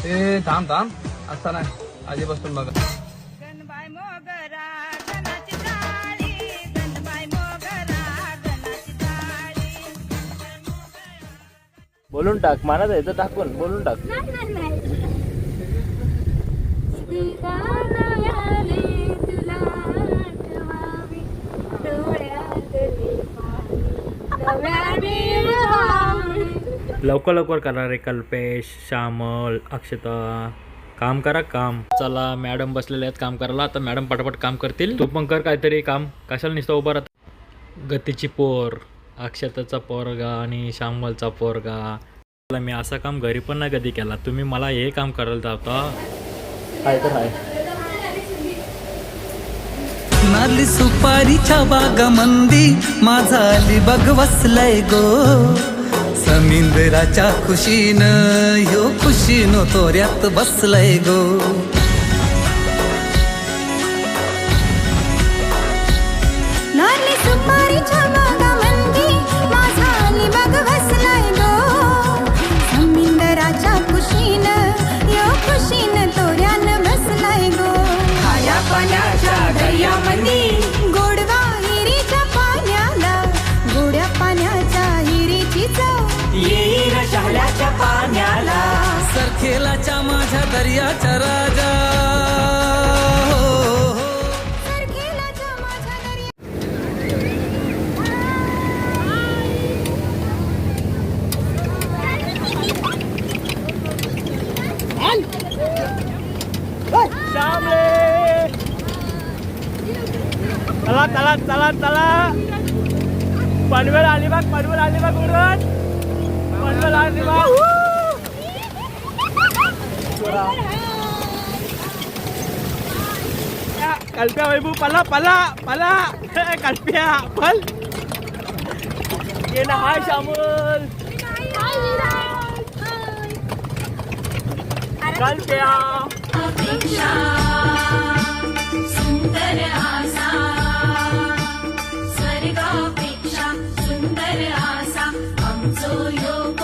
ए थांब थांब असता नाही आधी बसून बघा. गणबाई मोगरा गणाची टाळी, गणबाई मोगरा गणाची टाळी. बोलून टाक, मानत आहे तर टाकून बोलून टाक. लवकर लवकर करा रे कल्पेश, श्यामल, अक्षता, काम करा काम. चला मॅडम बसलेले आहेत काम करायला. आता मॅडम पटापट काम करतील. तू पण कर काहीतरी काम. कशाला नुसतं उभं राहत. गतीची पोर, अक्षताचा पोरगा आणि श्यामलचा पोरगा. मी असं काम घरी पण नाही कधी केला. तुम्ही मला हे काम करायला जाता. काय तर आहे. नाली सुपारीच्या बागामंदी माझा अलिबाग वसलाय गो. समिंदराच्या खुशीनं ह्यो खुशीनो तोऱ्यात बसलाय गो. नाली सुपारीच्या बागामंदी माझा अलिबाग वसलाय गो. समिंदराच्या खुशीनं यो खुशीनं तोऱ्यानं बसलाय गो. खाया पाण्याच्या दर्यामंदी गोडवा हिरीच्या पाण्याला, गोड्या पाण्याच्या हिरीची चव येईर शहाल्याच्या पाण्याला. सरखेलाच्या माझ्या दर्याच्या राजा हो, हो. सरखेलाच्या माझ्या दर्या. चला चला चला चला. पनवेल अलिबाग, पनवेल अलिबाग उडून. पनवेल अलिबाग. कल्प्या वैभू पला पला पला. कल्प्या पल. ये ना हाय श्यामल. कल्प्या. सुंदर आसा स्वर्गापेक्षा सुंदर आसा आमचो योग